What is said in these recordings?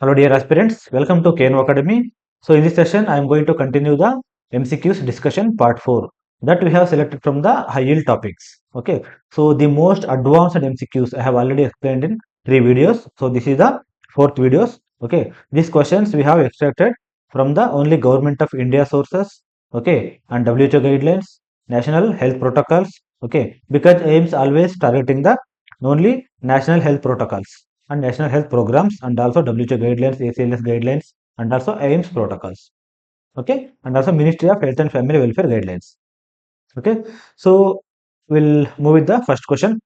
Hello dear aspirants, welcome to KNO Academy. So in this session, I am going to continue the MCQs discussion part 4 that we have selected from the high yield topics. Okay, so the most advanced MCQs I have already explained in 3 videos. So this is the fourth videos. Okay, these questions we have extracted from the only Government of India sources. Okay, and WHO guidelines, national health protocols. Okay, because aims always targeting the only national health protocols and national health programs and also WHO guidelines, ACLS guidelines and also AIMS protocols. Okay, and also Ministry of Health and Family Welfare guidelines. Okay, so we'll move with the first question.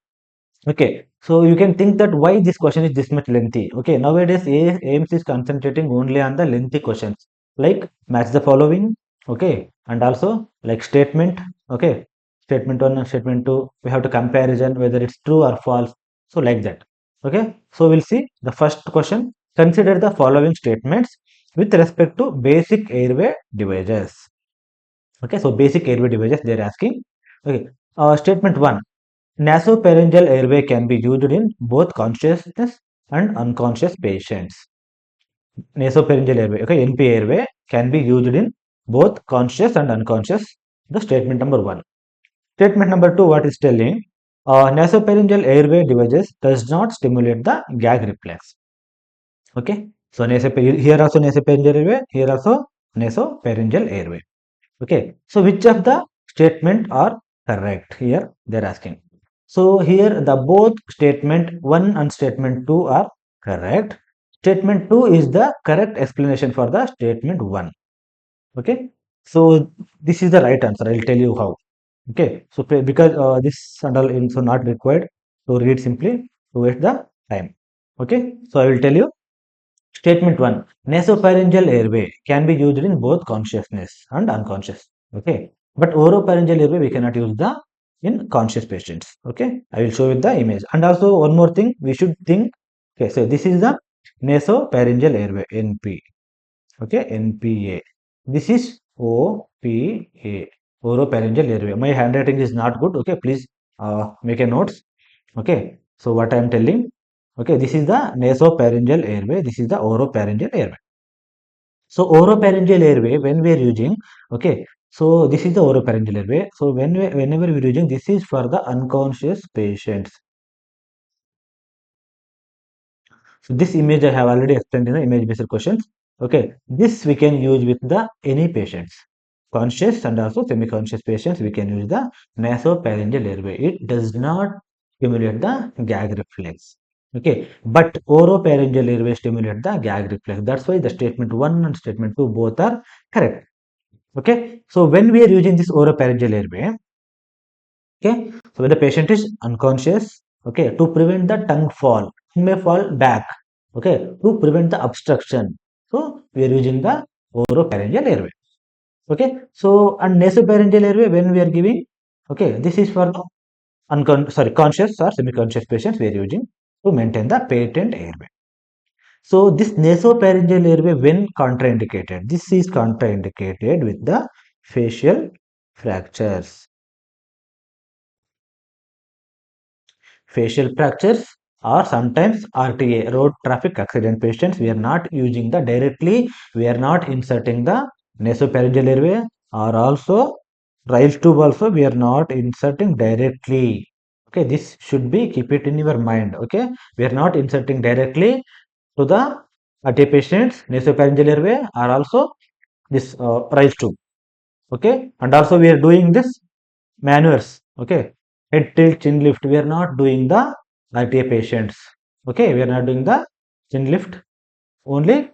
Okay, so you can think that why this question is this much lengthy. Okay, nowadays AIMS is concentrating only on the lengthy questions like match the following. Okay, and also like statement. Okay, statement 1 and statement 2. We have to comparison whether it's true or false. So like that. Okay, so we'll see the first question. Consider the following statements with respect to basic airway devices. Okay, so basic airway devices they're asking. Okay, statement 1. Nasopharyngeal airway can be used in both consciousness and unconscious patients. Nasopharyngeal airway, okay, NP airway can be used in both conscious and unconscious. The statement number 1. Statement number 2, what is telling? Nasopharyngeal airway devices does not stimulate the gag reflex. Okay, so here also nasopharyngeal airway, here also nasopharyngeal airway. Okay, so which of the statement are correct? Here they are asking. So here the both statement 1 and statement 2 are correct. Statement 2 is the correct explanation for the statement 1. Okay, so this is the right answer. I will tell you how. Okay, so because this and all is so not required to read simply to waste the time. Okay, so I will tell you. Statement 1. Nasopharyngeal airway can be used in both consciousness and unconscious. Okay. But oropharyngeal airway we cannot use the in conscious patients. Okay. I will show you the image. And also one more thing we should think. Okay. So this is the nasopharyngeal airway NP. Okay. NPA. This is OPA. Oropharyngeal airway. My handwriting is not good. Okay. Please make a notes. Okay. So what I am telling. Okay, this is the nasopharyngeal airway. This is the oropharyngeal airway. So oropharyngeal airway, when we are using, okay, so this is the oropharyngeal airway. So whenever we are using, this is for the unconscious patients. So this image I have already explained in the image-based questions. Okay, this we can use with the any patients, conscious and also semi-conscious patients. We can use the nasopharyngeal airway. It does not stimulate the gag reflex. Okay, but oropharyngeal airway stimulate the gag reflex. That's why the statement 1 and statement 2 both are correct. Okay, so when we are using this oropharyngeal airway, okay, so when the patient is unconscious, okay, to prevent the tongue fall, tongue may fall back, okay, to prevent the obstruction. So we are using the oropharyngeal airway. Okay, so and nasopharyngeal airway when we are giving, okay, this is for the conscious or semi-conscious patients we are using to maintain the patent airway. So this nasopharyngeal airway when contraindicated, this is contraindicated with the facial fractures. Facial fractures or sometimes RTA, road traffic accident patients. We are not using the directly, we are not inserting the nasopharyngeal airway or also Riles tube also we are not inserting directly. Okay, this should be keep it in your mind. Okay, we are not inserting directly to the RTA patients, nasopharyngeal airway or also this Riles tube. Okay, and also we are doing this maneuvers. Okay, head tilt, chin lift. We are not doing the RTA patients. Okay, we are not doing the chin lift. Only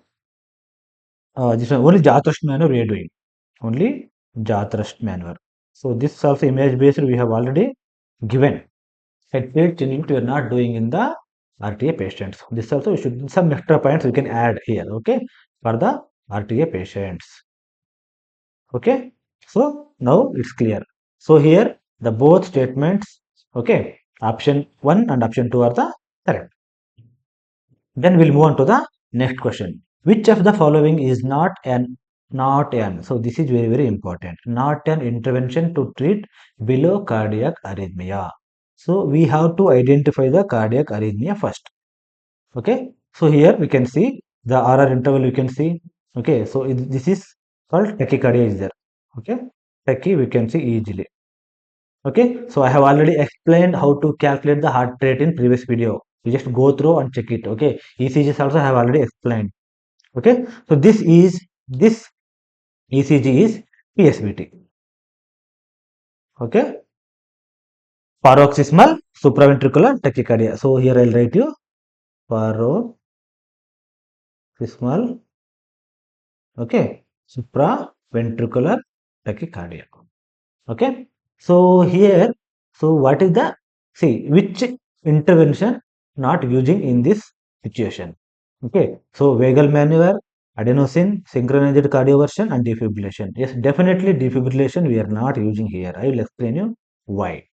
this one, only jaw thrust maneuver we are doing. Only jaw thrust maneuver. So this also image based we have already given. Head tilt, chin lift we are not doing in the RTA patients. This also we should some extra points we can add here. Okay, for the RTA patients. Okay, so now it's clear. So here the both statements, okay, option 1 and option 2 are the correct. Then we'll move on to the next question. Which of the following is not an, so this is very important, not an intervention to treat below cardiac arrhythmia. So we have to identify the cardiac arrhythmia first. Okay, so here we can see the RR interval you can see. Okay, so this is called tachycardia is there. Okay, tachy we can see easily. Okay, so I have already explained how to calculate the heart rate in previous video. You just go through and check it. Okay, ECGs also I have already explained. Okay, so this ECG is PSVT. Okay, paroxysmal supraventricular tachycardia. So here I'll write you paroxysmal, okay, supraventricular tachycardia. Okay, so here, so what is the, see, which intervention not using in this situation? Okay, so vagal maneuver, adenosine, synchronized cardioversion and defibrillation. Yes, definitely defibrillation we are not using here. I will explain you why.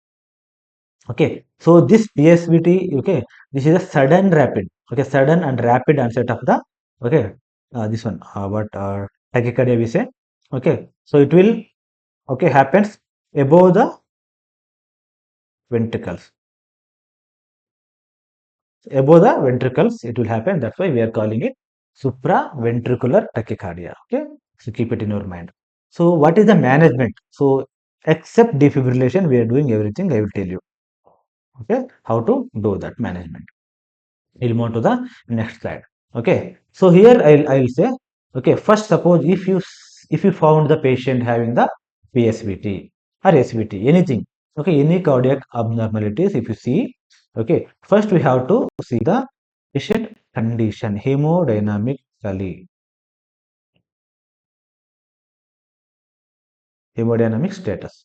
Okay, so this PSVT, okay, this is a sudden rapid, okay, sudden and rapid onset of the, okay, this one, what tachycardia we say. Okay, so it will, okay, happens above the ventricles, above the ventricles it will happen. That's why we are calling it supraventricular tachycardia. Okay, so keep it in your mind. So what is the management? So except defibrillation we are doing everything. I will tell you, okay, how to do that management. We'll move to the next slide. Okay, so here I'll say, okay, first suppose if you found the patient having the PSVT or SVT, anything, okay, any cardiac abnormalities if you see, okay, first we have to see the patient condition hemodynamic status,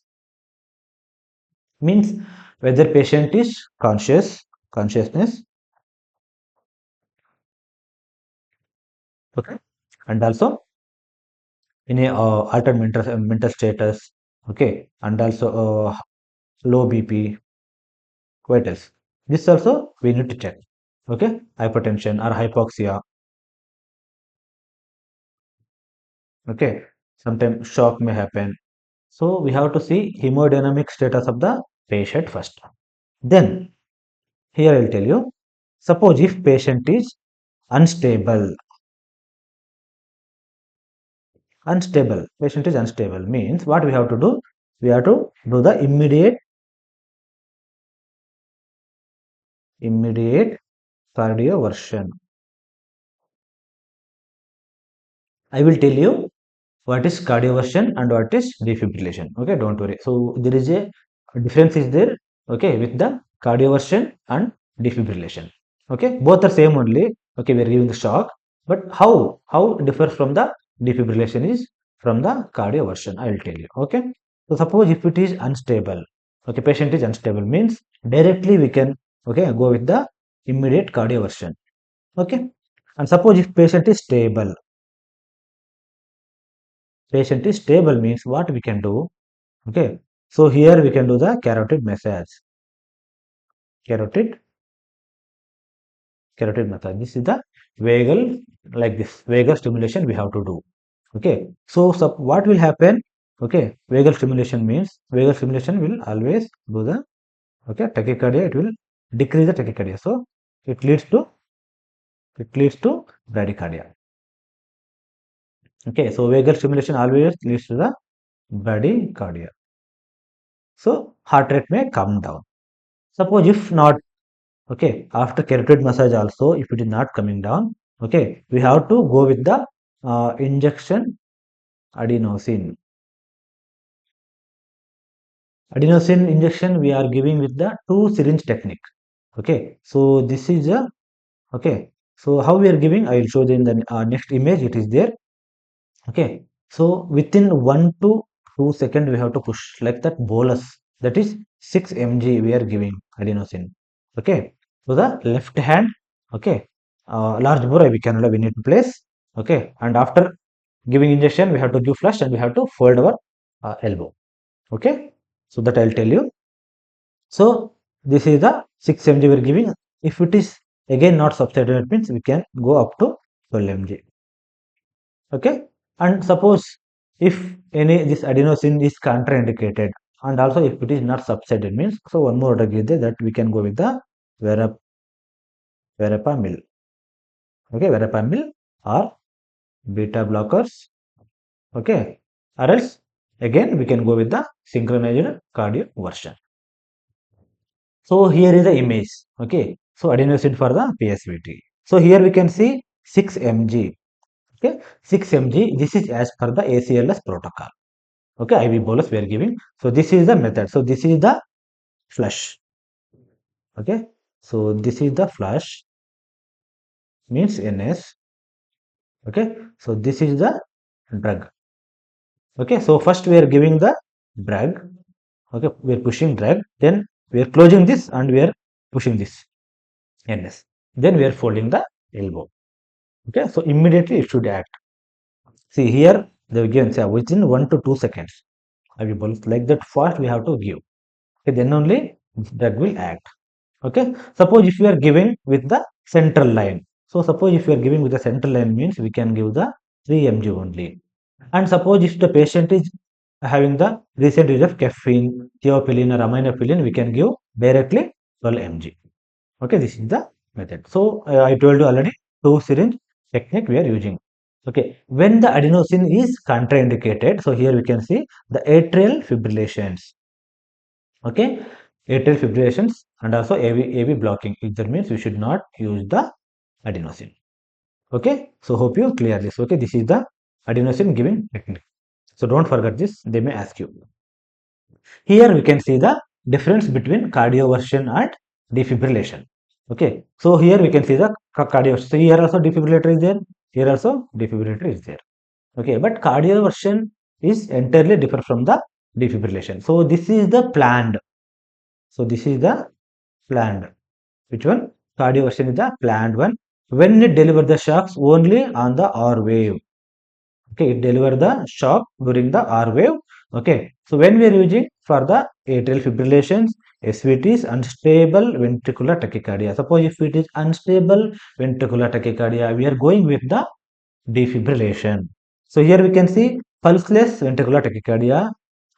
means whether patient is consciousness, okay, and also in a altered mental status, okay, and also low BP, what else? This also we need to check. Okay, hypertension or hypoxia. Okay, sometimes shock may happen. So we have to see hemodynamic status of the patient first. Then here I'll tell you. Suppose if patient is unstable, patient is unstable means what we have to do? We have to do the immediate cardioversion. I will tell you what is cardioversion and what is defibrillation. Okay, don't worry. So there is a difference is there, okay, with the cardioversion and defibrillation. Okay, both are same only. Okay, we are giving the shock, but how it differs from the defibrillation is from the cardioversion. I will tell you. Okay, so suppose if it is unstable, okay, patient is unstable means directly we can, okay, go with the immediate cardioversion. Okay, and suppose if patient is stable, means what we can do? Okay, so here we can do the carotid massage, carotid massage. This is the vagal, like this vagal stimulation we have to do. Okay, so what will happen? Okay, vagal stimulation means vagal stimulation will always do the, okay, tachycardia, it will decrease the tachycardia, so it leads to bradycardia. Okay, so vagal stimulation always leads to the bradycardia, so heart rate may come down. Suppose if not, okay, after carotid massage also if it is not coming down, okay, we have to go with the injection adenosine. Adenosine injection we are giving with the two syringe technique. Okay, so this is a, okay, so how we are giving, I will show you in the next image, it is there. Okay, so within 1 to 2 seconds we have to push like that bolus, that is 6 mg we are giving adenosine. Okay, so the left hand, okay, large bore we need to place. Okay, and after giving injection we have to give flush and we have to fold our elbow. Okay, so that I'll tell you. So this is the 6 mg we are giving. If it is again not subsided, it means we can go up to 12 mg. Okay, and suppose if any this adenosine is contraindicated and also if it is not subsided means, so one more drug is there that we can go with the verapamil. Okay, verapamil. or beta blockers, okay, or else again we can go with the synchronized cardio version. So here is the image, okay. So adenosine for the PSVT. So here we can see 6 mg, okay, 6 mg. This is as per the ACLS protocol, okay. IV bolus we are giving. So this is the method. So this is the flush, okay. So this is the flush, means NS, okay. So this is the drug, okay. So first we are giving the drug, okay. We are pushing drug, then we are closing this and we are pushing this NS, then we are folding the elbow, okay. So immediately it should act. See here they given, say, within 1 to 2 seconds IV bolus, like that fast we have to give, okay. Then only drug will act, okay. Suppose if you are giving with the central line, so suppose if you are giving with the central line means we can give the 3 mg only. And suppose if the patient is having the recent use of caffeine, theophylline or aminophylline, we can give directly 12 mg. Okay, this is the method. So I told you already, two syringe technique we are using. Okay, when the adenosine is contraindicated, so here we can see the atrial fibrillations. Okay, atrial fibrillations and also AV blocking. That means we should not use the adenosine. Okay, so hope you clear this. Okay, this is the adenosine giving technique. So don't forget this, they may ask you. Here we can see the difference between cardioversion and defibrillation. Okay, so here we can see the cardioversion. So here also defibrillator is there, here also defibrillator is there. Okay, but cardioversion is entirely different from the defibrillation. So this is the planned. So this is the planned. Which one? Cardioversion is the planned one. When it delivers the shocks only on the R wave. Okay, it deliver the shock during the R wave. Okay, so when we are using for the atrial fibrillations, SVTs, unstable ventricular tachycardia. Suppose if it is unstable ventricular tachycardia, we are going with the defibrillation. So here we can see pulseless ventricular tachycardia.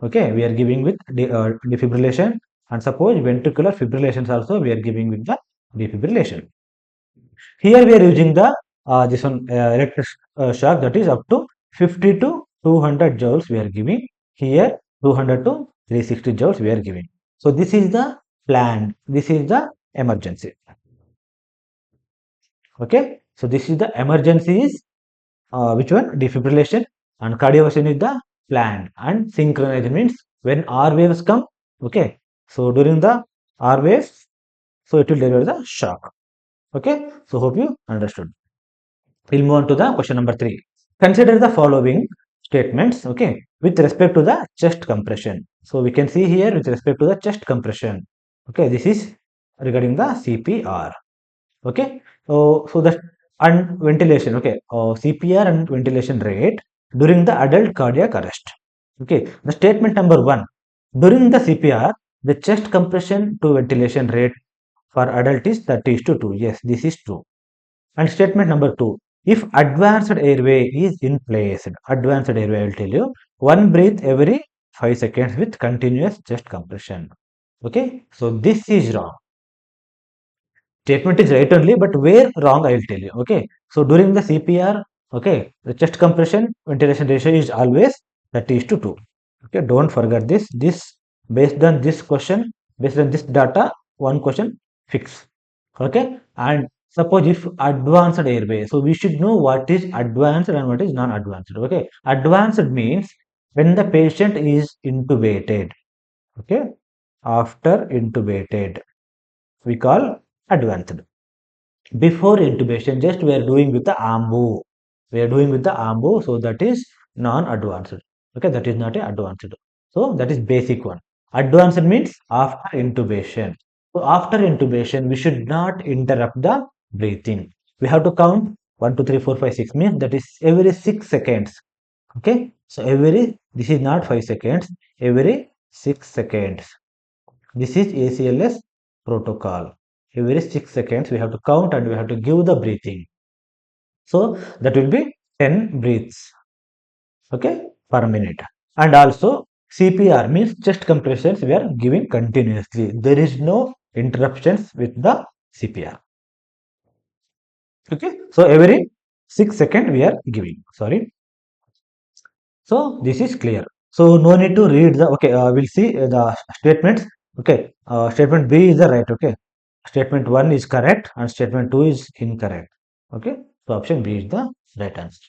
Okay, we are giving with defibrillation, and suppose ventricular fibrillations also we are giving with the defibrillation. Here we are using the this one electric shock, that is up to 50 to 200 joules we are giving. Here 200 to 360 joules we are giving. So this is the planned. This is the emergency. Okay. So this is the emergency is which one? Defibrillation, and cardioversion is the planned, and synchronized means when R waves come. Okay. So during the R waves, so it will deliver the shock. Okay. So hope you understood. We'll move on to the question number 3. Consider the following statements, okay, with respect to the chest compression. So we can see here with respect to the chest compression. Okay, this is regarding the CPR. Okay, so that and ventilation. Okay, CPR and ventilation rate during the adult cardiac arrest. Okay, the statement number 1. During the CPR, the chest compression to ventilation rate for adult is 30:2. Yes, this is true. And statement number 2, if advanced airway is in place, advanced airway, I will tell you, one breath every 5 seconds with continuous chest compression. Okay, so this is wrong. Statement is right only, but where wrong, I will tell you. Okay, so during the CPR, okay, the chest compression ventilation ratio is always 30:2. Okay, don't forget this. This based on this question, based on this data, one question fix. Okay, and suppose if advanced airway, so we should know what is advanced and what is non-advanced. Okay, advanced means when the patient is intubated. Okay, after intubated, we call advanced. Before intubation, just we are doing with the AMBU. We are doing with the AMBU, so that is non-advanced. Okay, that is not a advanced. So that is basic one. Advanced means after intubation. So after intubation, we should not interrupt the breathing. We have to count 1, 2, 3, 4, 5, 6 means that is every 6 seconds. Okay, so this is not 5 seconds, every 6 seconds. This is ACLS protocol. Every 6 seconds we have to count and we have to give the breathing. So that will be 10 breaths, okay, per minute. And also CPR means chest compressions we are giving continuously. There is no interruptions with the CPR. Okay, so every 6 seconds we are giving. Sorry. So this is clear. So no need to read the, okay, we'll see the statements. Okay, statement B is the right. Okay, statement 1 is correct and statement 2 is incorrect. Okay, so option B is the right answer.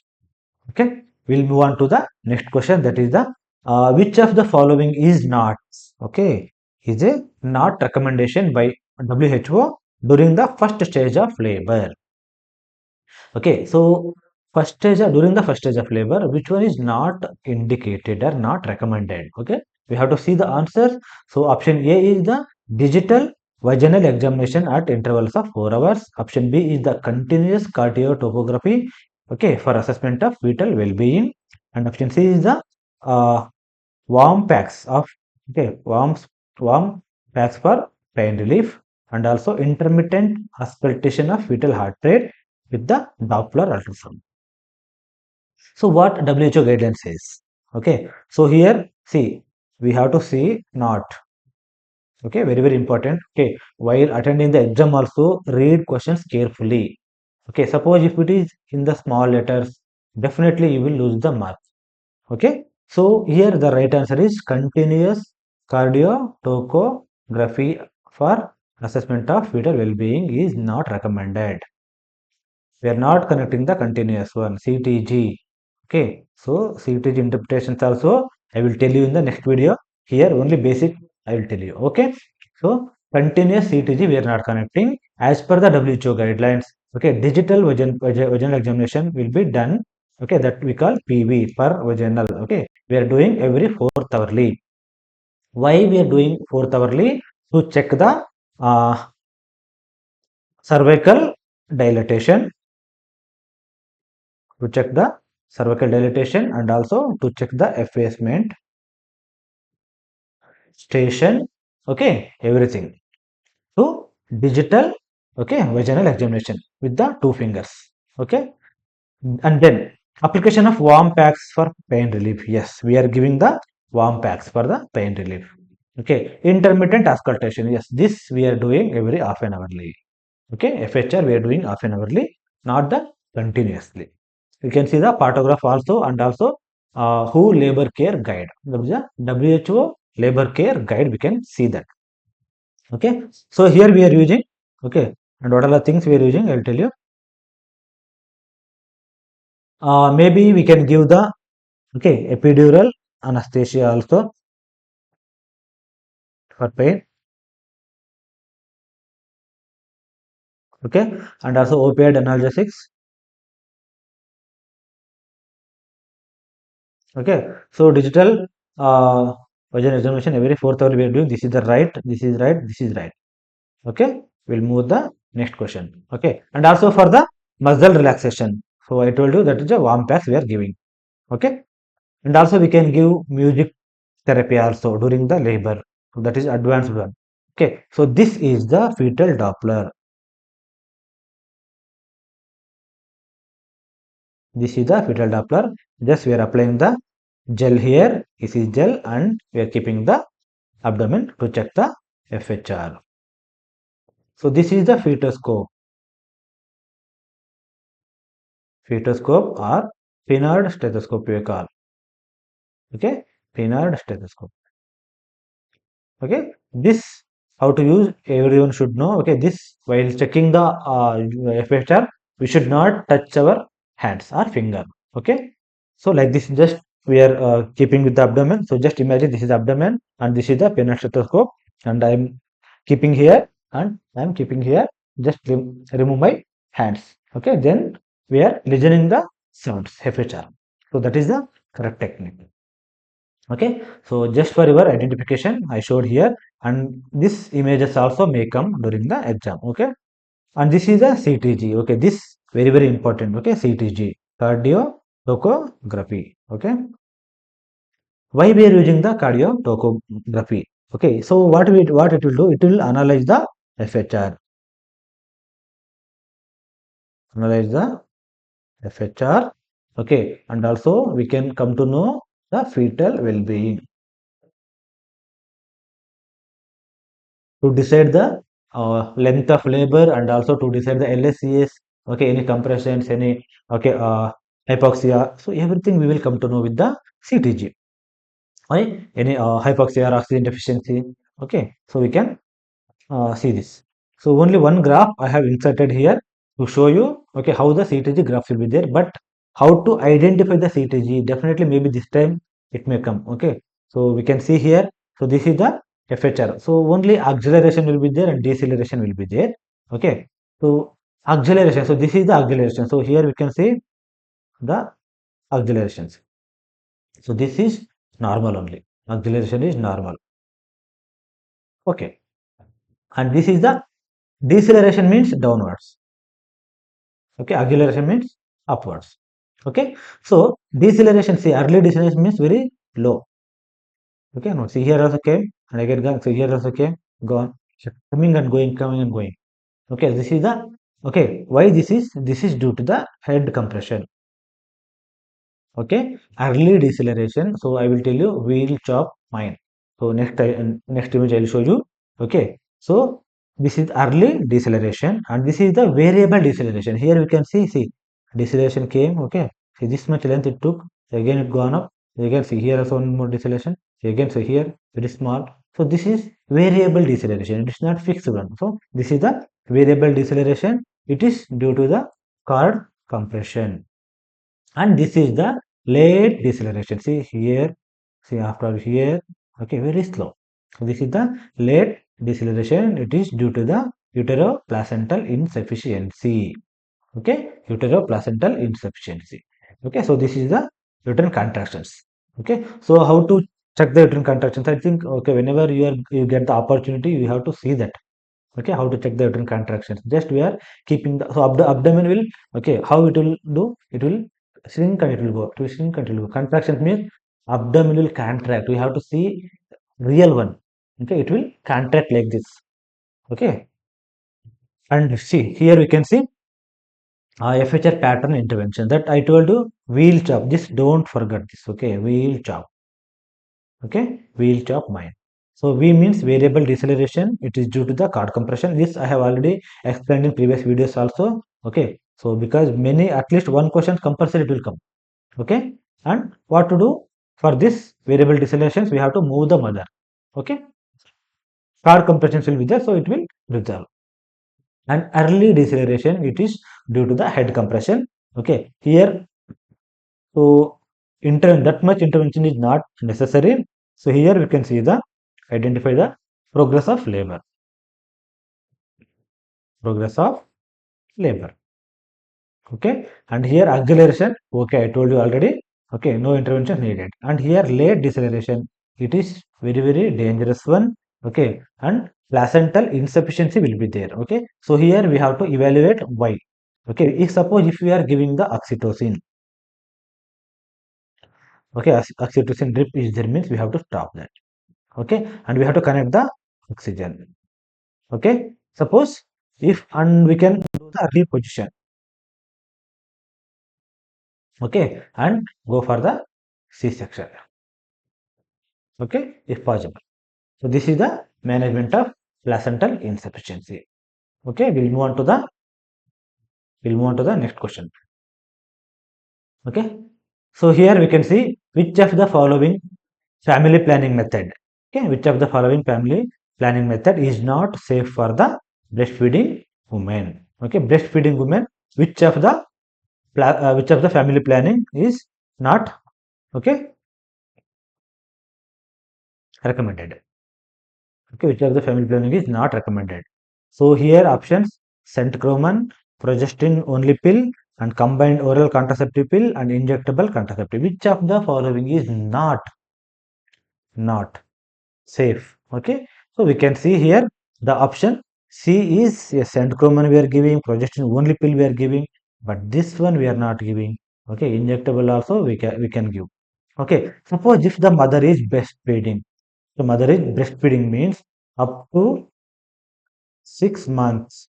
Okay, we'll move on to the next question, that is the which of the following is not, okay, is a not recommendation by WHO during the first stage of labor. Okay, so first stage during the first stage of labor, which one is not indicated or not recommended? Okay, we have to see the answers. So option A is the digital vaginal examination at intervals of 4 hours. Option B is the continuous cardiotopography, okay, for assessment of fetal well-being. And option C is the uh, warm packs of, okay, warm packs for pain relief, and also intermittent auscultation of fetal heart rate with the Doppler ultrasound. So what WHO guidelines says? Okay, so here see, we have to see not. Okay, very very important. Okay, while attending the exam also read questions carefully. Okay, suppose if it is in the small letters, definitely you will lose the mark. Okay, so here the right answer is continuous cardiotocography for assessment of fetal well-being is not recommended. We are not connecting the continuous one, CTG. Okay, so CTG interpretations also I will tell you in the next video. Here only basic I will tell you. Okay, so continuous CTG we are not connecting as per the WHO guidelines. Okay, digital vaginal examination will be done. Okay, that we call PV per vaginal. Okay, we are doing every 4th hourly. Why we are doing 4th hourly? To check the cervical dilatation, to check the cervical dilatation, and also to check the effacement station, okay, everything. So digital, okay, vaginal examination with the 2 fingers, okay. And then application of warm packs for pain relief. Yes, we are giving the warm packs for the pain relief. Okay, intermittent auscultation. Yes, this we are doing every half an hourly. Okay, FHR we are doing half an hourly, not the continuously. You can see the partograph also, and also WHO labor care guide. WHO labor care guide, we can see that. Okay, so here we are using, okay, and what are the things we are using, I'll tell you. Maybe we can give the, okay, epidural anesthesia also for pain. Okay, and also opioid analgesics. Okay, so digital vaginal examination every 4th hour we are doing. This is the right, this is right, this is right. Okay, we'll move the next question. Okay, and also for the muscle relaxation, so I told you that is a warm packs we are giving. Okay, and also we can give music therapy also during the labor, so that is advanced one. Okay, so this is the fetal Doppler. This is the fetal Doppler. Just we are applying the gel here. This is gel, and we are keeping the abdomen to check the FHR. So this is the fetoscope. Fetoscope or Pinard stethoscope we call. Okay, Pinard stethoscope. Okay, this how to use everyone should know. Okay, this while checking the FHR, we should not touch our hands or finger. Okay, so like this, just we are keeping with the abdomen. So just imagine this is abdomen and this is the Pinard stethoscope, and I am keeping here and I am keeping here. Just remove my hands. Okay, then we are listening the sounds FHR. So that is the correct technique. Okay, so just for your identification I showed here, and this images also may come during the exam. Okay, and this is a CTG. Okay, this very very important. Okay, CTG, cardio topography. Okay, why we are using the cardio topography? Okay, so what it will do, it will analyze the FHR, analyze the FHR. Okay, and also we can come to know the fetal well-being, to decide the length of labor, and also to decide the LSCS Okay, any compressions, any okay hypoxia. So everything we will come to know with the CTG. Why? Any hypoxia or oxygen deficiency. Okay, so we can see this. So only one graph I have inserted here to show you okay how the CTG graph will be there, but how to identify the CTG, definitely maybe this time it may come. Okay, so we can see here. So this is the FHR. So only acceleration will be there and deceleration will be there. Okay, so acceleration. So this is the acceleration. So here we can see the accelerations. So this is normal only. Acceleration is normal. Okay, and this is the deceleration means downwards. Okay, acceleration means upwards. Okay, so deceleration, see early deceleration means very low. Okay, no, see here also came and again gone. So here also came, gone, coming and going, coming and going. Okay, this is the okay. Why this is? This is due to the head compression. Okay, early deceleration. So I will tell you, we will chop mine. So next image I will show you. Okay, so this is early deceleration and this is the variable deceleration. Here we can see deceleration came. Okay, see this much length it took. Again it gone up. Again see here also one more deceleration. Again so here very small. So this is variable deceleration. It is not fixed one. So this is the variable deceleration. It is due to the cord compression. And this is the late deceleration. See here, see after here, okay, very slow. So this is the late deceleration. It is due to the uteroplacental insufficiency. Okay, uteroplacental insufficiency. Okay, so this is the uterine contractions. Okay, so how to check the uterine contractions? I think okay, whenever you get the opportunity, you have to see that. Okay, how to check the uterine contractions? Just we are keeping the so abdomen will okay. How it will do? It will shrink and it will go. To shrink and it will go. Contractions means abdomen will contract. We have to see real one. Okay, it will contract like this. Okay, and see here we can see FHR pattern intervention that I told you. Wheel chop. This don't forget this. Okay, wheel chop. Okay, wheel chop mine. So V means variable deceleration. It is due to the cord compression. This I have already explained in previous videos also. Okay, so because many at least one question compulsory it will come. Okay, and what to do for this variable decelerations? We have to move the mother. Okay, cord compressions will be there, so it will resolve. And early deceleration it is due to the head compression. Okay, here so that much intervention is not necessary. So here we can see the identify the progress of labor. Progress of labor. Okay, and here acceleration. Okay, I told you already. Okay, no intervention needed. And here late deceleration. It is very dangerous one. Okay, and placental insufficiency will be there. Okay, so here we have to evaluate why. Okay, if suppose if we are giving the oxytocin. Okay, oxytocin drip is there means we have to stop that. Okay, and we have to connect the oxygen. Okay, suppose if and we can do the early position. Okay, and go for the C-section. Okay, if possible. So this is the management of placental insufficiency. Okay, we'll move on to the next question. Okay, so here we can see which of the following family planning method. Okay, which of the following family planning method is not safe for the breastfeeding women? Okay, breastfeeding women, which of the family planning is not okay recommended? Okay, which of the family planning is not recommended? So here options: centroman, progestin only pill, and combined oral contraceptive pill and injectable contraceptive. Which of the following is not safe? Okay, so we can see here the option C is a centroman we are giving, progestin only pill we are giving, but this one we are not giving. Okay, injectable also we can give. Okay, suppose if the mother is breastfeeding, the mother is breastfeeding means up to 6 months.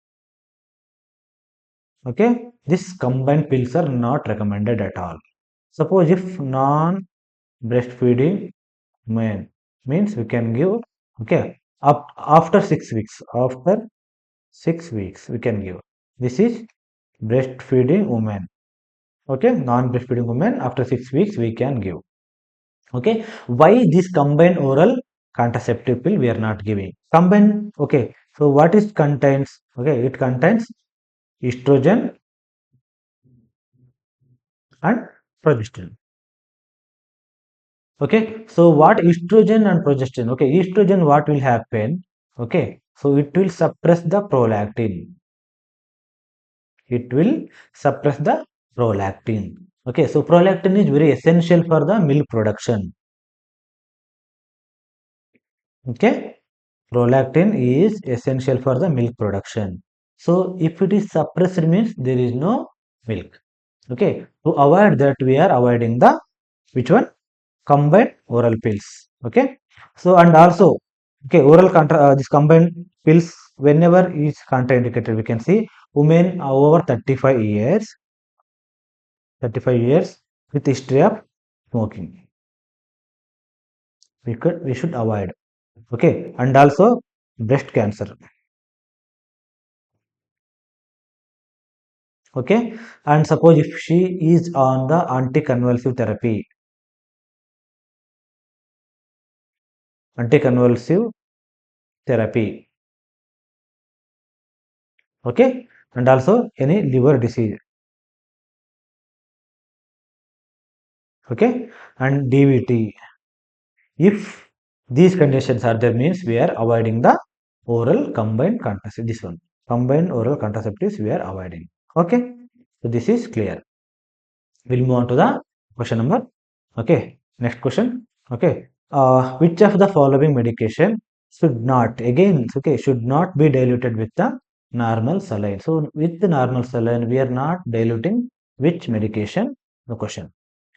Okay, this combined pills are not recommended at all. Suppose if non breastfeeding man means we can give okay up after 6 weeks. After 6 weeks we can give. This is breastfeeding women. Okay, non-breastfeeding women after 6 weeks we can give. Okay, why this combined oral contraceptive pill we are not giving? Combined, okay, so what it contains? Okay, it contains estrogen and progesterone. Okay, so what estrogen and progesterone? Okay, estrogen, what will happen? Okay, so it will suppress the prolactin. It will suppress the prolactin. Okay, so prolactin is very essential for the milk production. Okay, prolactin is essential for the milk production. So if it is suppressed means there is no milk. Okay, to avoid that we are avoiding the which one? Combined oral pills. Okay, so and also okay, oral contra this combined pills whenever is contraindicated we can see women over 35 years with history of smoking. We should avoid. Okay, and also breast cancer. Okay, and suppose if she is on the anticonvulsive therapy, anticonvulsive therapy. Okay, and also any liver disease. Okay, and DVT. If these conditions are there means we are avoiding the oral combined contraceptive. This one combined oral contraceptives we are avoiding. Okay, so this is clear. We'll move on to the question number. Okay, next question. Okay, which of the following medication should not again okay should not be diluted with the normal saline? So with the normal saline we are not diluting which medication? No question.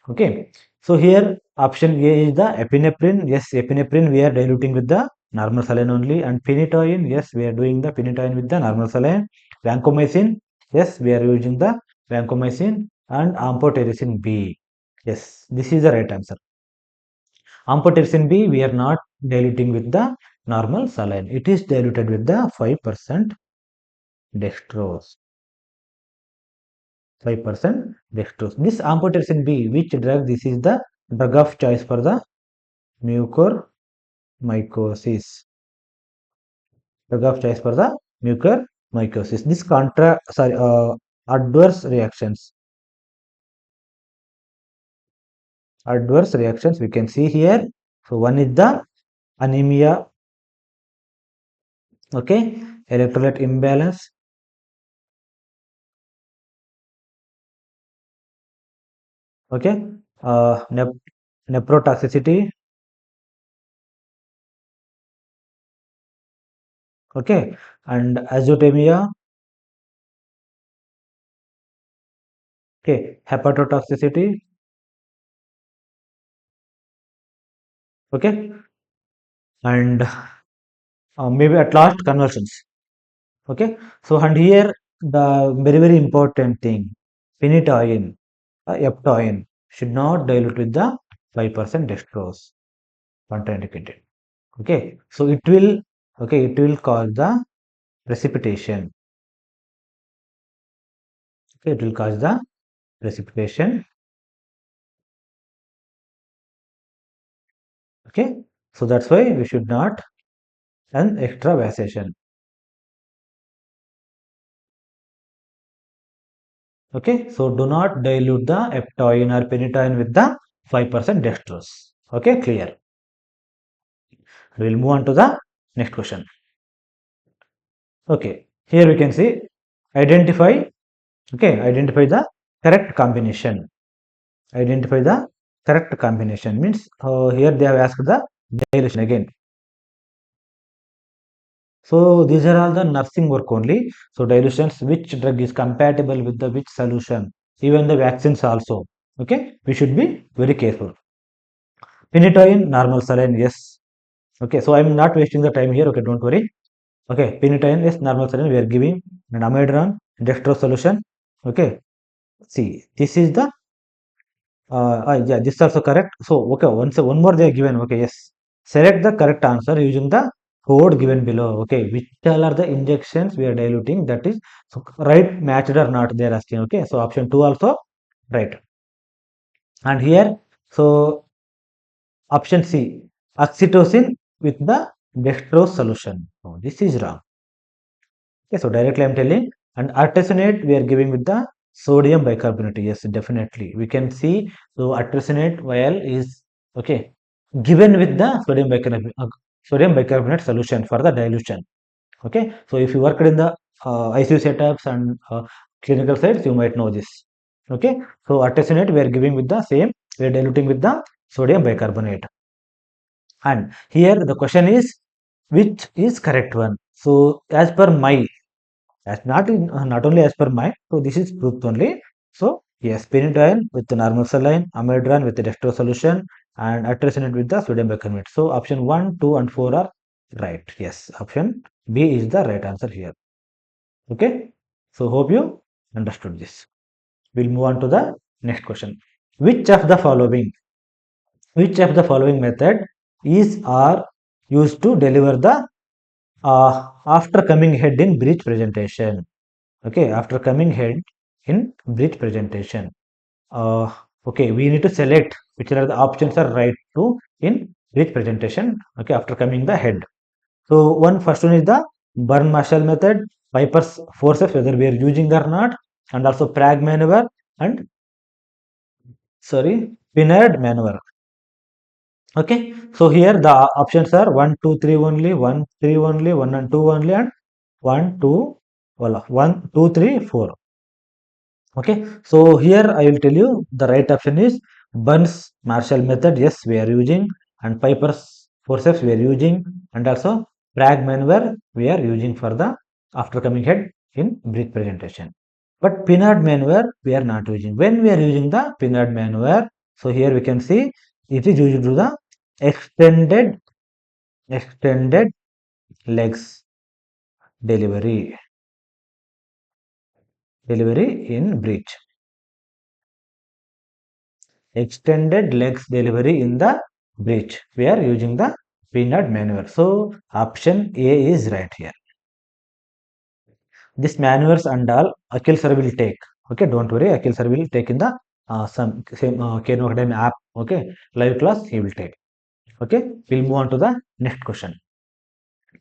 Okay, so here option A is the epinephrine. Yes, epinephrine we are diluting with the normal saline only, and phenytoin. Yes, we are doing the phenytoin with the normal saline. Vancomycin. Yes, we are using the vancomycin, and amphotericin B. Yes, this is the right answer. Amphotericin B we are not diluting with the normal saline. It is diluted with the 5% dextrose. 5% dextrose. This amphotericin B, which drug? This is the drug of choice for the mucormycosis. Drug of choice for the mucormycosis. This adverse reactions. Adverse reactions we can see here. So one is the anemia. Okay, electrolyte imbalance. Okay, uh, nep nephrotoxicity. Okay, and azotemia. Okay, hepatotoxicity. Okay, and maybe at last conversions. Okay, so and here the very important thing, phenytoin, eptoin should not dilute with the 5% dextrose, contraindicated. Okay, so it will cause the precipitation. Okay, it will cause the precipitation. Okay, so that's why we should not an extravasation. Okay, so do not dilute the eptoin or phenytoin with the 5% dextrose. Okay, clear. We will move on to the next question. Okay, here we can see identify. Okay, identify the correct combination. Identify the correct combination means here they have asked the dilution again. So these are all the nursing work only. So dilutions, which drug is compatible with the which solution, even the vaccines also. Okay, we should be very careful. Phenytoin, normal saline, yes. Okay, so I'm not wasting the time here. Okay, don't worry. Okay, phenytoin is normal saline we are giving, and amiodarone, dextrose solution. Okay, see, this is the yeah, this is also correct. So okay, one more they are given. Okay, yes. Select the correct answer using the code given below. Okay, which all are the injections we are diluting? That is, so right matched or not? They are asking. Okay, so option 2 also right. And here, so option C, oxytocin with the dextrose solution. Oh, this is wrong. Okay, so directly I'm telling. And artesunate we are giving with the sodium bicarbonate. Yes, definitely. We can see, so artesunate vial is okay given with the sodium bicarbonate solution for the dilution. Okay, so if you worked in the ICU setups and clinical sites, you might know this. Okay, so artesunate we are giving with the same, we are diluting with the sodium bicarbonate. And here the question is, which is correct one? So as per my, as not only as per my, so this is truth only. So yes, pyridoxine with the normal saline, amiodarone with the dextrose solution, and artesunate with the sodium bicarbonate. So option 1, 2, and 4 are right. Yes, option B is the right answer here. Okay, so hope you understood this. We'll move on to the next question. Which of the following, which of the following method is or used to deliver the after coming head in breech presentation? Okay, after coming head in breech presentation. Uh, okay, we need to select which are the options are right to in breech presentation. Okay, after coming the head. So first one is the burn Marshall method, Piper's forceps, whether we are using or not, and also Prague maneuver and sorry, Pinard maneuver. Okay, so here the options are 1, 2, 3 only, 1, 3 only, 1 and 2 only, and 1, 2, voila, 1, 2, 3, 4. Okay, so here I will tell you the right option is Burns Marshall method. Yes, we are using, and Piper's forceps we are using, and also Prague maneuver we are using for the after coming head in breech presentation. But Pinard maneuver we are not using. When we are using the Pinard maneuver, so here we can see it is used to the extended legs delivery in breech. Extended legs delivery in the breech. We are using the peanut maneuver. So option A is right here. This maneuvers and all Akhil sir will take. Okay, don't worry. Akhil sir will take in the some same KNO Academy app. Okay, live class he will take. Okay, we'll move on to the next question.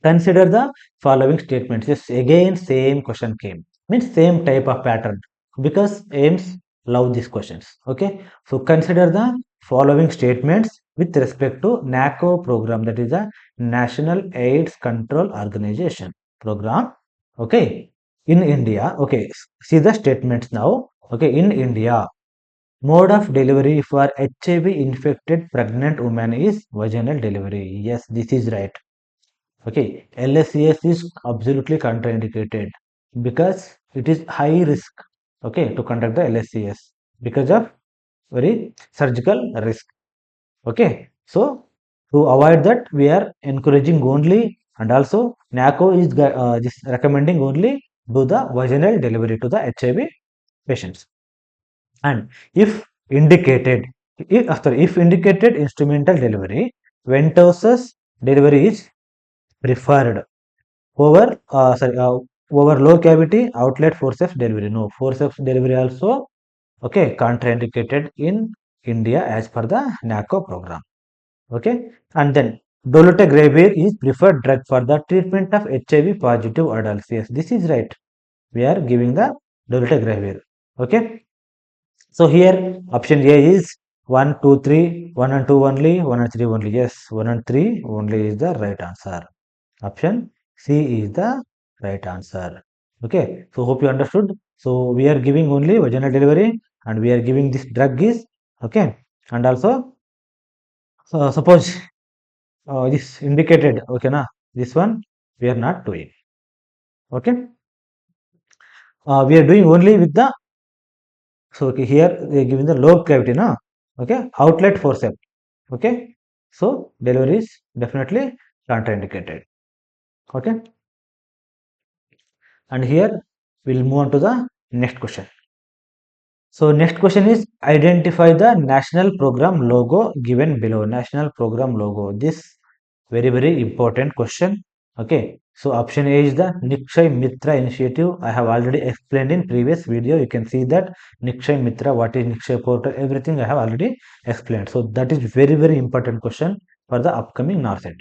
Consider the following statements. Yes, again same question came. Means same type of pattern because AIMS love these questions. Okay, so consider the following statements with respect to NACO program, that is a National AIDS Control Organization program. Okay, in India. Okay, see the statements now. Okay, in India, mode of delivery for HIV infected pregnant women is vaginal delivery. Yes, this is right. Okay, LSCS is absolutely contraindicated because it is high risk. Okay, to conduct the LSCS because of very surgical risk. Okay, so to avoid that, we are encouraging only, and also NACO is just recommending only do the vaginal delivery to the HIV patients. And if indicated, if indicated instrumental delivery, ventosus delivery is preferred over over low cavity outlet forceps delivery. No, forceps delivery also okay contraindicated in India as per the NACO program. Okay, and then dolutegravir is preferred drug for the treatment of HIV positive adults. Yes, this is right. We are giving the dolutegravir. Okay, so here option A is 1, 2, 3, 1 and 2 only, 1 and 3 only. Yes, 1 and 3 only is the right answer. Option C is the right answer. Okay, so hope you understood. So we are giving only vaginal delivery and we are giving this drug is okay. And also suppose this indicated okay na, this one we are not doing. Okay, we are doing only with the, so okay, here they are giving the low cavity na, okay, outlet forceps. Okay, so delivery is definitely contraindicated. Okay, and here we'll move on to the next question. So next question is identify the national program logo given below. National program logo. This very important question. Okay, so option A is the Nikshay Mitra initiative. I have already explained in previous video. You can see that Nikshay Mitra, what is Nikshay portal, everything I have already explained. So that is very important question for the upcoming NORCET.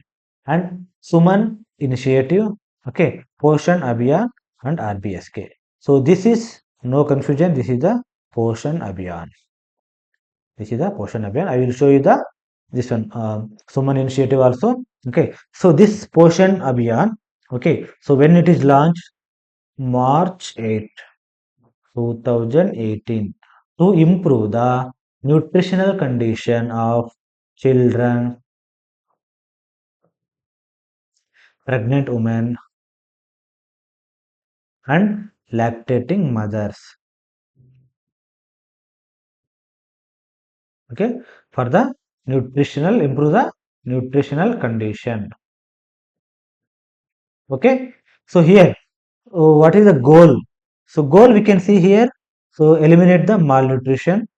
And Suman initiative, okay, Poshan Abhiyan and RBSK. So this is no confusion. This is the Poshan Abhiyan. This is the Poshan Abhiyan. I will show you the this one Suman initiative also. Okay, so this Poshan Abhiyan. Okay, so when it is launched, March 8, 2018, to improve the nutritional condition of children, pregnant women, and lactating mothers. Okay, for the improve the nutritional condition. Okay, so here, what is the goal? So goal we can see here. So eliminate the malnutrition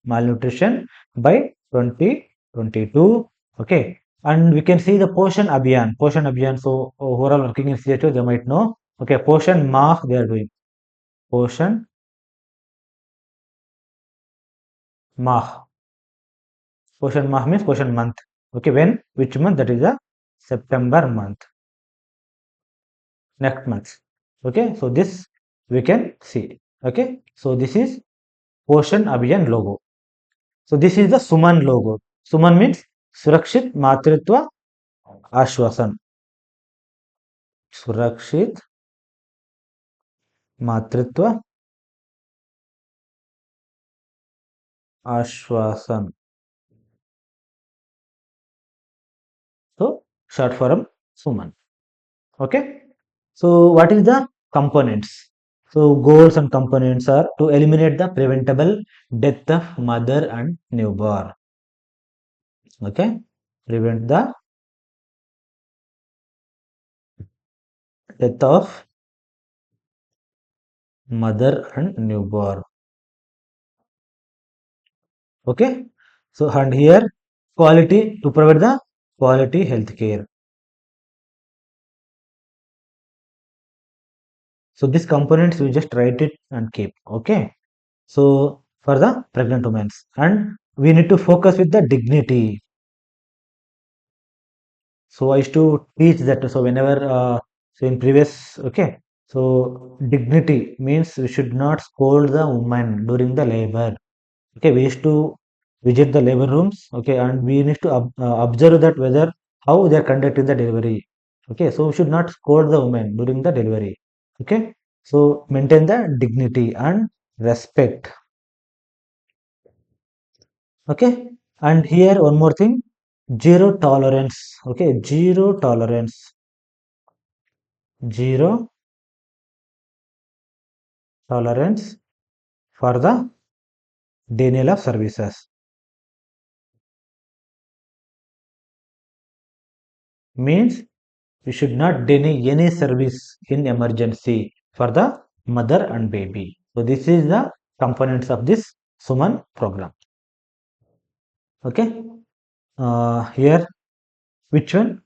by 2022. Okay, and we can see the Poshan Abhiyan. So overall working in CHO, they might know. Okay, Poshan Mah they are doing. Poshan Mah. Poshan Mah means Poshan month. Okay, when? Which month? That is the September month. Next month. Okay, so this we can see. Okay, so this is Poshan Abhiyan logo. So this is the Suman logo. Suman means Surakshit Matritva Ashwasan. Surakshit Matritva Ashwasan. So short form Suman. Okay. So what is the components? So goals and components are to eliminate the preventable death of mother and newborn. Okay. Prevent the death of mother and newborn. Okay. So and here quality to provide the quality health care. So these components you just write it and keep. Okay. So for the pregnant women, and we need to focus with the dignity. So I used to teach that. So whenever so in previous, okay. So dignity means we should not scold the woman during the labor. Okay, we used to visit the labor rooms. Okay, and we need to observe that whether how they are conducting the delivery. Okay, so we should not scold the woman during the delivery. Okay, so maintain the dignity and respect. Okay, and here one more thing, zero tolerance. Okay, zero tolerance for the denial of services means we should not deny any service in emergency for the mother and baby. So this is the components of this Suman program. Okay, here which one?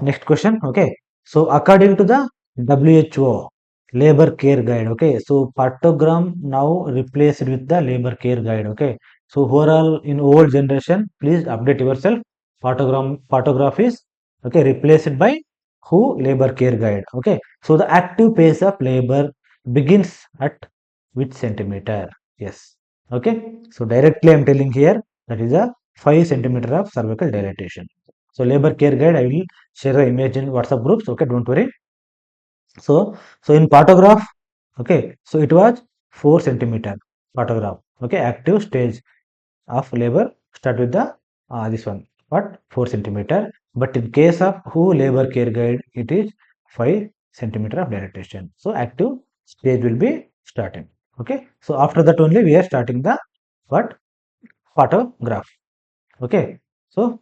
Next question. Okay, so according to the WHO labor care guide. Okay, so partogram now replaced with the labor care guide. Okay, so overall in old generation, please update yourself. Partograph is okay replaced by who labor care guide. Okay, so the active pace of labor begins at which centimeter? Yes. Okay, so directly I'm telling here that is a 5 centimeter of cervical dilatation. So labor care guide, I will share the image in WhatsApp groups. Okay, don't worry. So in photograph, okay, so it was 4 centimeter photograph. Okay, active stage of labor start with the this one, but 4 centimeter. But in case of who labor care guide, it is 5 centimeter of dilatation. So active stage will be starting. Okay, so after that only we are starting the what photograph. Okay, so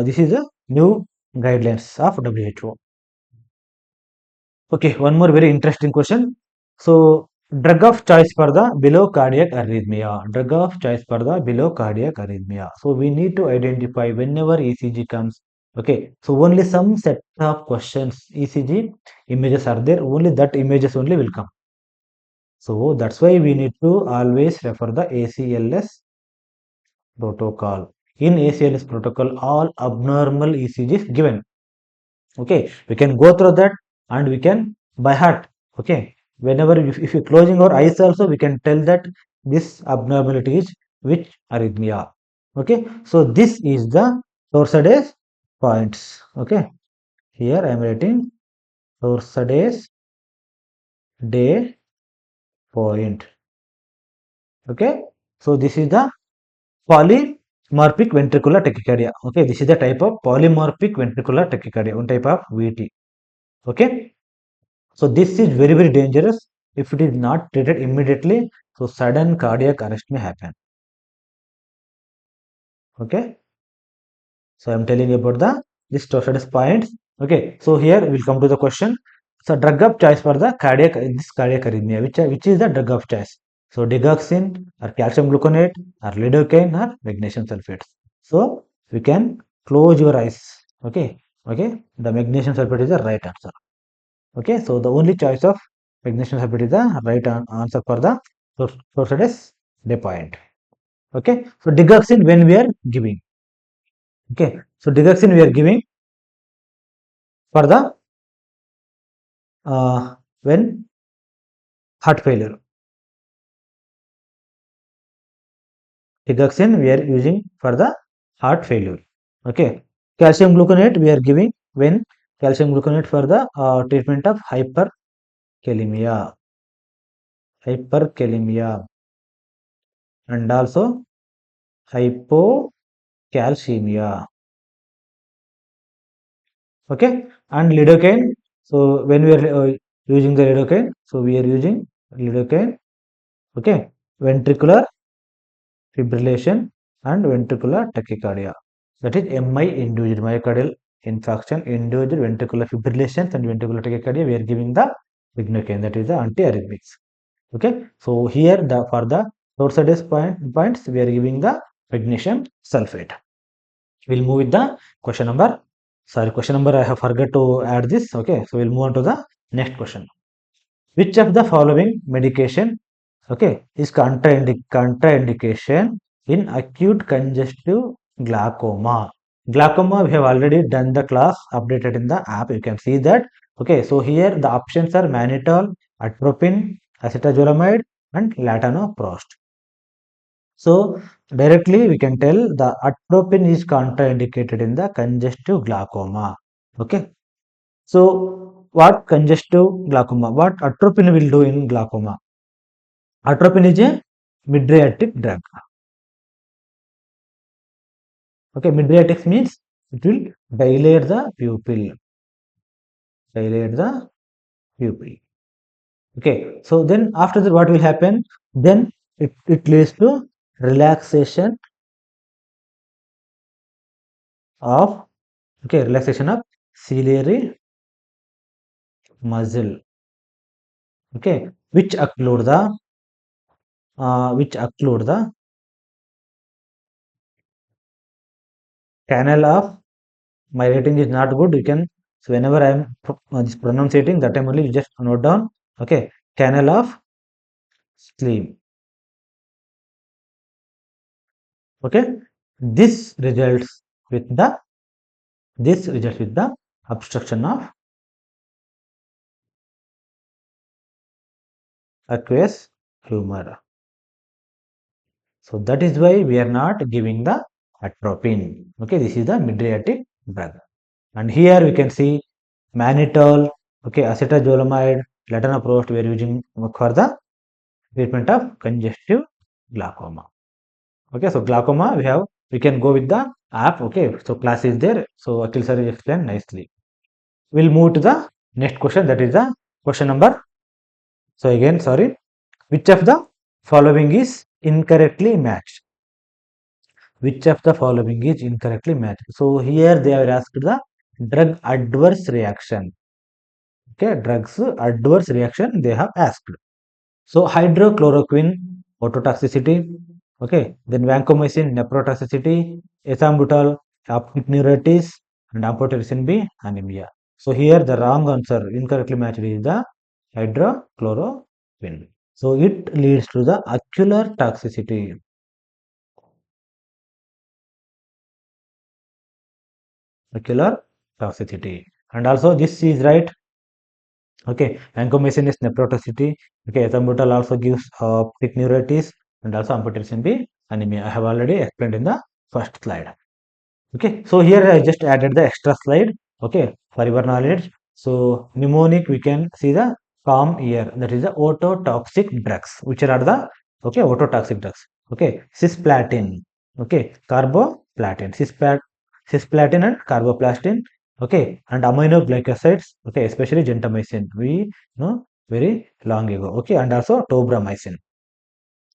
this is a new guidelines of WHO. Okay, one more very interesting question. So, drug of choice for the below cardiac arrhythmia. Drug of choice for the below cardiac arrhythmia. So, we need to identify whenever ECG comes. Okay, so only some set of questions ECG images are there, only that images only will come. So that's why we need to always refer the ACLS protocol. In ACLS protocol, all abnormal ECG is given. Okay, we can go through that and we can by heart. Okay, whenever if you're closing our eyes also, we can tell that this abnormality is which arrhythmia. Okay, so this is the Torsades points. Okay, here I am writing Torsades day point. Okay, so this is the polymorphic ventricular tachycardia. Okay, this is the type of polymorphic ventricular tachycardia, one type of VT. Okay, so this is very very dangerous if it is not treated immediately. So sudden cardiac arrest may happen. Okay, so I'm telling you about the this Torsades points. Okay, so here we'll come to the question. So drug of choice for the cardiac this cardiac arrhythmia, which is the drug of choice. So digoxin or calcium gluconate or lidocaine or magnesium sulfate. So we can close your eyes. Okay, okay. The magnesium sulfate is the right answer. Okay, so the only choice of magnesium sulfate is the right answer for the Torsades day point. Okay, so digoxin when we are giving. Okay, so digoxin we are giving for the when heart failure. Digoxin we are using for the heart failure. Okay, calcium gluconate we are giving when calcium gluconate for the treatment of hyperkalemia, hyperkalemia, and also hypocalcemia. Okay, and lidocaine. So when we are using the lidocaine, so we are using lidocaine. Okay, ventricular fibrillation and ventricular tachycardia. That is MI induced myocardial infarction, induced ventricular fibrillation and ventricular tachycardia. We are giving the lignocaine, that is the antiarrhythmics. Okay, so here the for the Torsades points we are giving the magnesium sulfate. We'll move with the question number. Sorry, question number I have forgot to add this. Okay, so we'll move on to the next question. Which of the following medication, okay, is contraindication in acute congestive glaucoma? Glaucoma, we have already done the class updated in the app. You can see that. Okay, so here the options are mannitol, atropine, acetazolamide, and latanoprost. So directly we can tell the atropine is contraindicated in the congestive glaucoma. Okay. So what congestive glaucoma? What atropine will do in glaucoma? Atropine is a mydriatic drug. Okay, mydriatic means it will dilate the pupil. Dilate the pupil. Okay, so then after that what will happen? Then it leads to relaxation of relaxation of ciliary muscle. Okay, which occlude the canal of, my rating is not good, you can, so whenever I am pronouncing that time only you just note down. Okay, canal of sleep. Okay, this results with the obstruction of aqueous humor. So that is why we are not giving the atropine. Okay, this is the mydriatic drug. And here we can see mannitol, okay, acetazolamide, latanoprost we are using for the treatment of congestive glaucoma. Okay, so glaucoma we can go with the app. Okay, so class is there. So Akhil sir explained nicely. We'll move to the next question. That is the question number. So again, sorry, which of the following is incorrectly matched? Which of the following is incorrectly matched? So here they are asked the drug adverse reaction. Okay, drugs adverse reaction they have asked. So hydrochloroquine ototoxicity. Okay, then vancomycin nephrotoxicity, ethambutol optic neuritis, and amphotericin B, anemia. So here the wrong answer, incorrectly matched, is the hydrochloroquine. So it leads to the ocular toxicity. Ocular toxicity. And also this is right. Okay, vancomycin is nephrotoxicity. Okay, ethambutol also gives optic neuritis and also amphotericin B, anemia. I have already explained in the first slide. Okay, so here I just added the extra slide. Okay, for your knowledge. So mnemonic, we can see the calm ear, that is the ototoxic drugs, which are the, okay, ototoxic drugs. Okay, cisplatin. Okay, carboplatin, cisplatin and carboplastin. Okay, and aminoglycosides. Okay, especially gentamicin, we know very long ago. Okay, and also tobramycin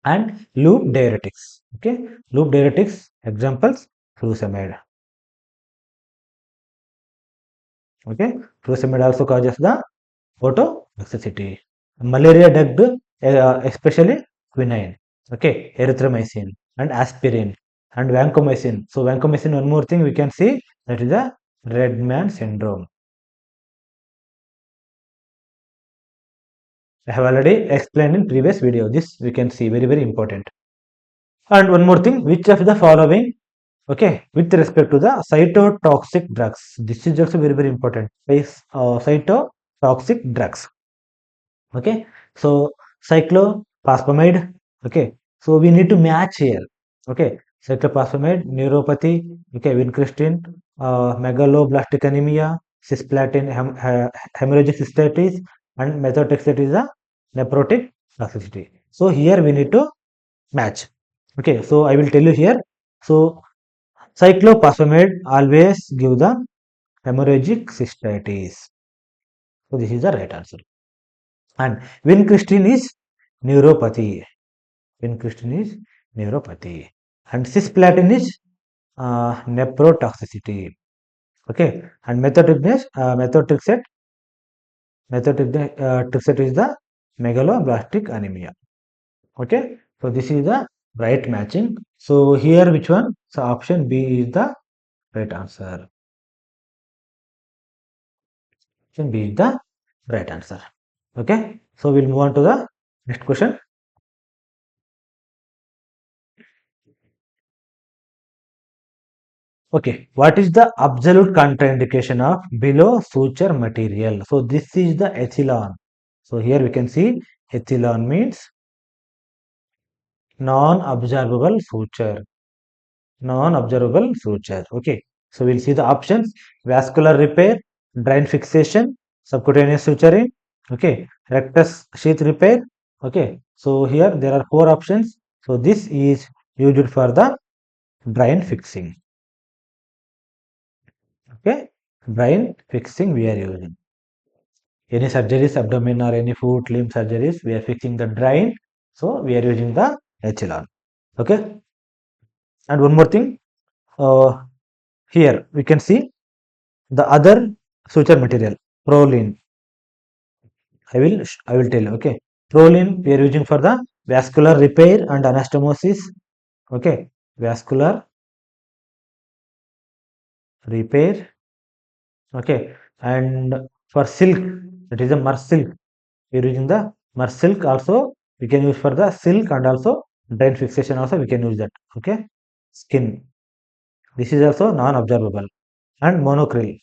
and loop diuretics. Okay, loop diuretics examples, furosemide. Okay, furosemide also causes the phototoxicity. Malaria drug, especially quinine. Okay, erythromycin and aspirin and vancomycin. So vancomycin, one more thing we can see, that is the red man syndrome. I have already explained in previous video. This we can see, very important. And one more thing, which of the following, okay, with respect to the cytotoxic drugs, this is also very important. Is cytotoxic drugs. Okay, so cyclophosphamide. Okay, so we need to match here. Okay, cyclophosphamide, neuropathy. Okay, vincristine, megaloblastic anemia, cisplatin, hemorrhagic cystitis, and methotrexate is a nephrotic toxicity. So here we need to match. Okay, so I will tell you here. So cyclophosphamide always give the hemorrhagic cystitis. So this is the right answer. And vincristine is neuropathy. Vincristine is neuropathy. And cisplatin is nephrotoxicity. Okay. And methotrexate is the megaloblastic anemia. Okay. So this is the right matching. So here which one? So option B is the right answer. Option B is the right answer. Okay. So we'll move on to the next question. Okay, what is the absolute contraindication of below suture material? So this is the ethylene. So here we can see ethylene means non-absorbable suture. Non-absorbable suture. Okay, so we'll see the options: vascular repair, drain fixation, subcutaneous suturing. Okay, rectus sheath repair. Okay, so here there are four options. So this is used for the drain fixing. Okay, drain fixing we are using. Any surgeries, abdomen or any foot limb surgeries, we are fixing the drain. So we are using the echelon. Okay. And one more thing, uh, here we can see the other suture material, proline. I will tell you. Okay. Proline we are using for the vascular repair and anastomosis. Okay. Vascular repair. Okay. And for silk, that is a mer silk. We are using the mer silk also. We can use for the silk and also drain fixation also we can use that. Okay. Skin. This is also non-absorbable. And monocryl.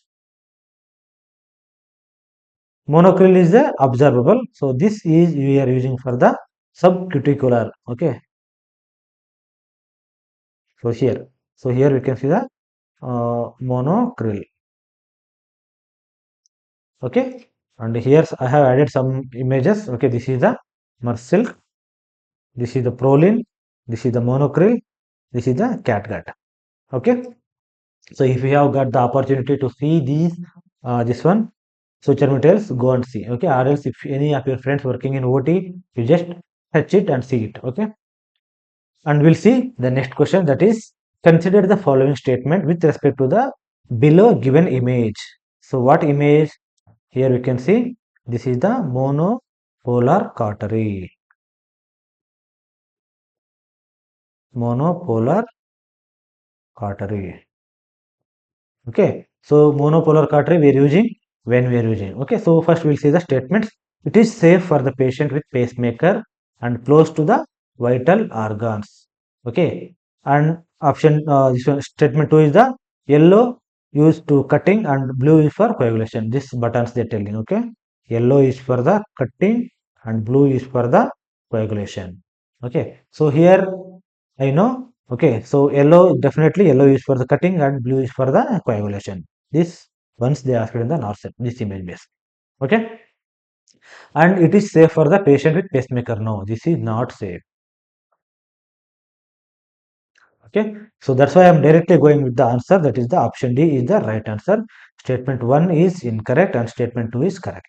Monocryl is the absorbable. So this is we are using for the subcuticular. Okay. So here we can see the monocryl. Okay. And here I have added some images. Okay. This is the mer silk. This is the proline. This is the monocryl. This is the catgut. Okay. So if you have got the opportunity to see these, this one, suture materials, go and see. Okay. Or else if any of your friends working in OT, you just touch it and see it. Okay. And we'll see the next question, that is, consider the following statement with respect to the below given image. So what image? Here we can see this is the monopolar cautery. Monopolar cautery. Okay. So monopolar cautery we are using when we are using. Okay, so first we'll see the statements. It is safe for the patient with pacemaker and close to the vital organs. Okay, and option statement 2 is the yellow used to cutting and blue is for coagulation. This buttons they are telling. Okay, yellow is for the cutting and blue is for the coagulation. Okay, so here I know. Okay, so yellow, definitely yellow is for the cutting and blue is for the coagulation. This once they asked in the NORCET, this image base. Okay, and it is safe for the patient with pacemaker. No, this is not safe. Okay, so that's why I am directly going with the answer. That is the option D is the right answer. Statement 1 is incorrect and statement 2 is correct.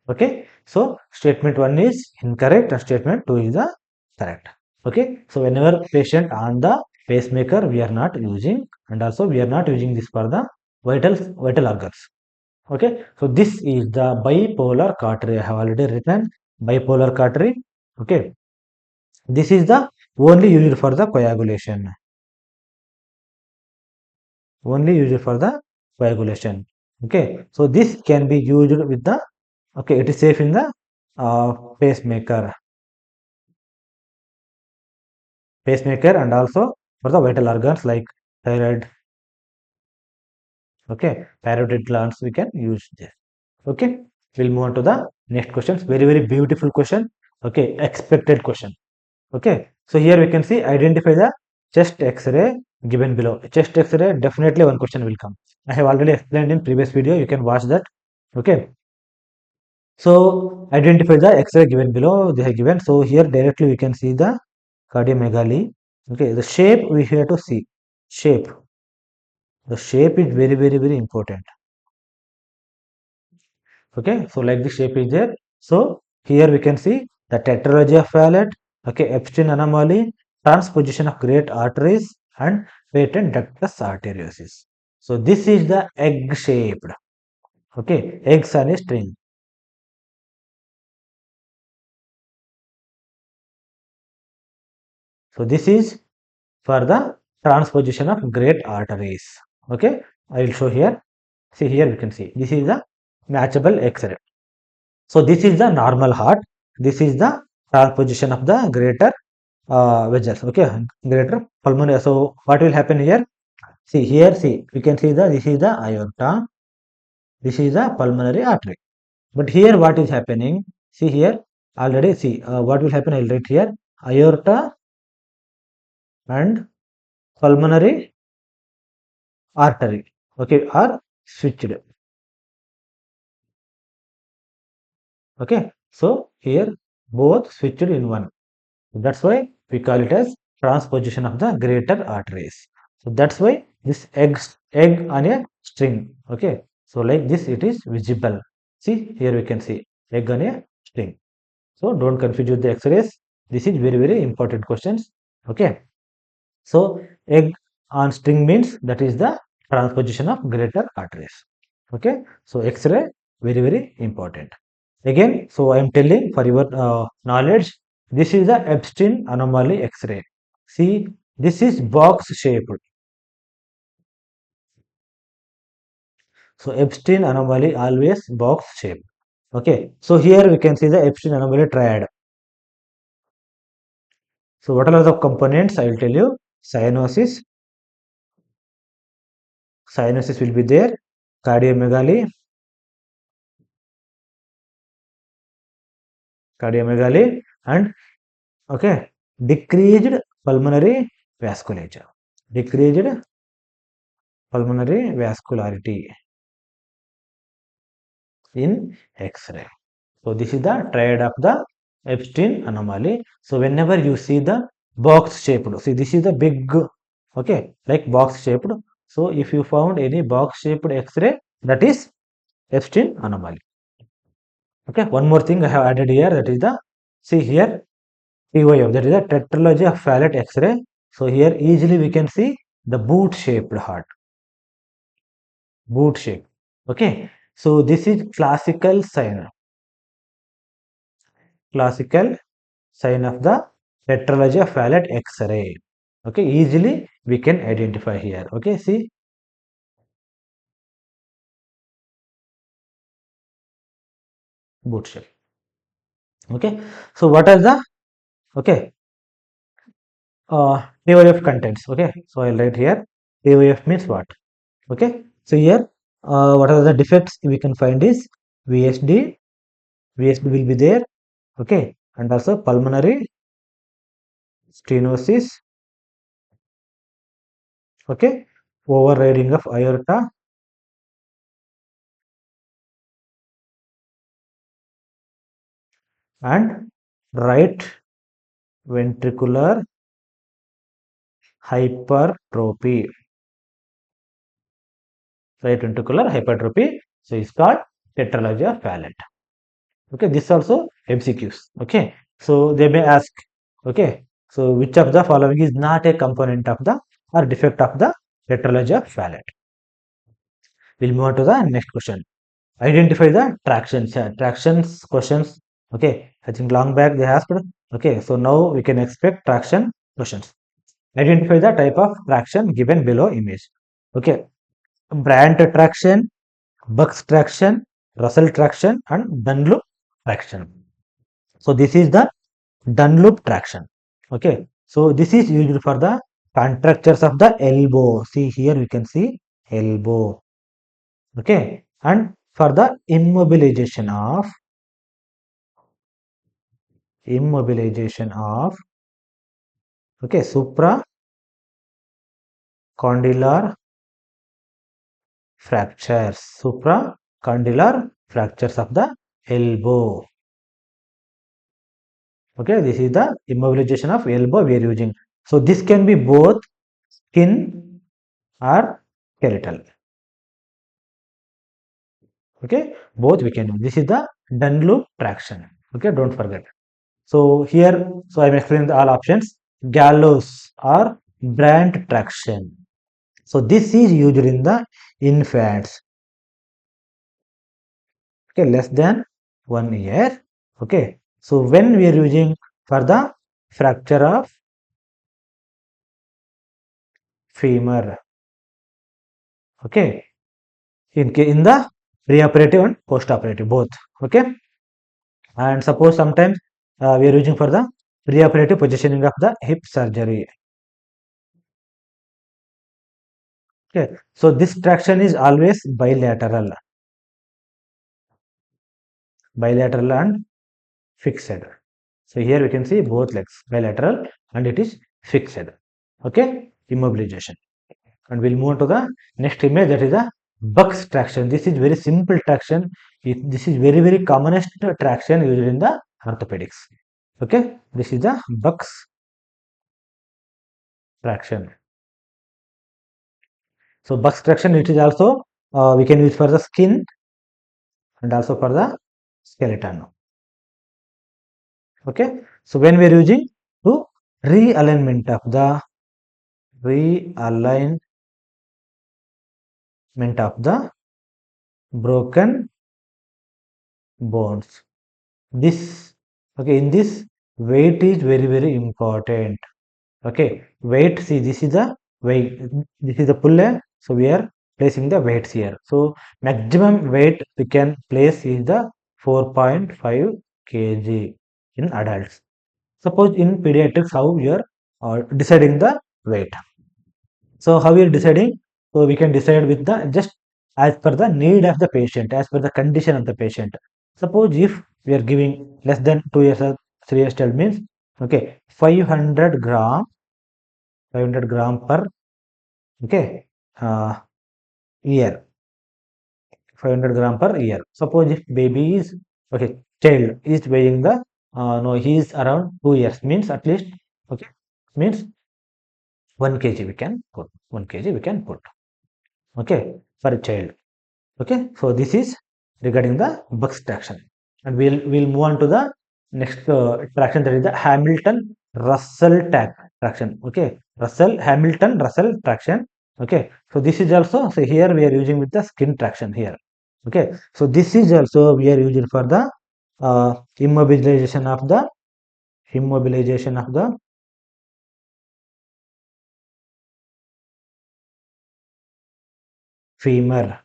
Okay, so statement 1 is incorrect and statement 2 is the correct. Okay, so whenever patient on the pacemaker we are not using, and also we are not using this for the vital organs. Okay, so this is the bipolar cautery. I have already written bipolar cautery. Okay, this is the only used for the coagulation. Only used for the coagulation. Okay, so this can be used with the, okay, it is safe in the pacemaker and also for the vital organs like thyroid. Okay, parotid glands we can use this. Okay, we'll move on to the next questions. Very beautiful question. Okay, expected question. Okay, so here we can see identify the chest x-ray given below. Chest x-ray, definitely one question will come. I have already explained in previous video, you can watch that. Okay, so identify the x-ray given below. They have given, so here directly we can see the cardiomegaly. Okay, the shape we have to see. Shape, the shape is very important. Okay, so like the shape is there. So here we can see the tetralogy of Fallot. Okay, Epstein anomaly, transposition of great arteries and patent ductus arteriosus. So this is the egg shaped. Okay, eggs on a string. So this is for the transposition of great arteries. Okay, I will show here. See here we can see this is the matchable X-ray. So this is the normal heart. This is the transposition of the greater vessels. Okay, greater pulmonary. So what will happen here? See here, see we can see the this is the aorta. This is the pulmonary artery. But here what is happening? See here already. See what will happen? I will write here aorta and pulmonary artery. Okay, are switched. Okay, so here both switched in one. That's why we call it as transposition of the greater arteries. So that's why this egg on a string. Okay, so like this it is visible. See here we can see egg on a string. So don't confuse with the X-rays. This is very important questions. Okay, so egg on string means that is the transposition of greater arteries. Okay, so X-ray very important. Again, so I am telling for your knowledge, this is the Epstein anomaly X-ray. See, this is box shaped. So Epstein anomaly always box shaped. Okay, so here we can see the Epstein anomaly triad. So what are the components? I will tell you. Cyanosis. Cyanosis will be there. Cardiomegaly. And okay, decreased pulmonary vasculature. Decreased pulmonary vascularity in X-ray. So this is the triad of the Epstein anomaly. So whenever you see the box shaped, see this is the big, okay, like box shaped. So if you found any box shaped X-ray, that is Epstein anomaly. Okay, one more thing I have added here, that is the, see here TOF, that is the tetralogy of Fallot X-ray. So here easily we can see the boot shaped heart. Boot shape. Okay, so this is classical sign of the tetralogy of Fallot X-ray. Okay, easily we can identify here. Okay, see boot shape. Okay, so what are the okay TOF contents? Okay, so I'll write here TOF means what? Okay, so here what are the defects we can find is VSD, VSD will be there. Okay, and also pulmonary stenosis. Okay, overriding of aorta, and right ventricular hypertrophy. Right ventricular hypertrophy. So it's called tetralogy of Fallot. Okay, this also MCQs. Okay, so they may ask, okay, so which of the following is not a component of the or defect of the tetralogy of Fallot? We'll move on to the next question. Identify the tractions. Yeah, tractions questions. Okay, I think long back they asked. Okay, so now we can expect traction questions. Identify the type of traction given below image. Okay, Brandt traction, Buck's traction, Russell traction, and Dunlop traction. So this is the Dunlop traction. Okay, so this is used for the contractures of the elbow. See here we can see elbow. Okay, and for the immobilization of okay supracondylar fractures of the elbow. Okay, this is the immobilization of elbow we are using. So this can be both skin or skeletal. Okay, both we can use. This is the Dunlop traction. Okay, don't forget. So here, so I'm explaining all options. Gallows or Brandt traction. So this is used in the infants. Okay, less than 1 year. Okay, so when we are using for the fracture of femur. Okay, in the preoperative and postoperative both. Okay, and suppose sometimes we are using for the preoperative positioning of the hip surgery. Okay, so this traction is always bilateral and fixed. So here we can see both legs bilateral and it is fixed. Okay, immobilization. And we'll move on to the next image, that is the Buck's traction. This is very simple traction. This is very commonest traction used in the orthopedics. Okay, this is the Buck's traction. So Buck's traction, it is also we can use for the skin and also for the skeleton. Okay, so when we are using to realignment of the broken bones. This okay, in this weight is very important. Okay, weight, see this is the weight, this is the puller, so we are placing the weights here. So maximum weight we can place is the 4.5 kg in adults. Suppose in pediatrics, how we are deciding the weight? So how we are deciding? So we can decide with the just as per the need of the patient, as per the condition of the patient. Suppose if we are giving less than 2 years or 3 years child means okay 500 gram per okay year, 500 gram per year. Suppose if baby is okay, child is weighing the no, he is around 2 years means at least okay means 1 kg we can put, 1 kg we can put okay for a child. Okay, so this is regarding the Buck's traction, and we'll move on to the next traction, that is the Hamilton Russell traction. Okay, Hamilton Russell traction. Okay, so this is also, so here we are using with the skin traction here. Okay, so this is also we are using for the immobilization of the femur.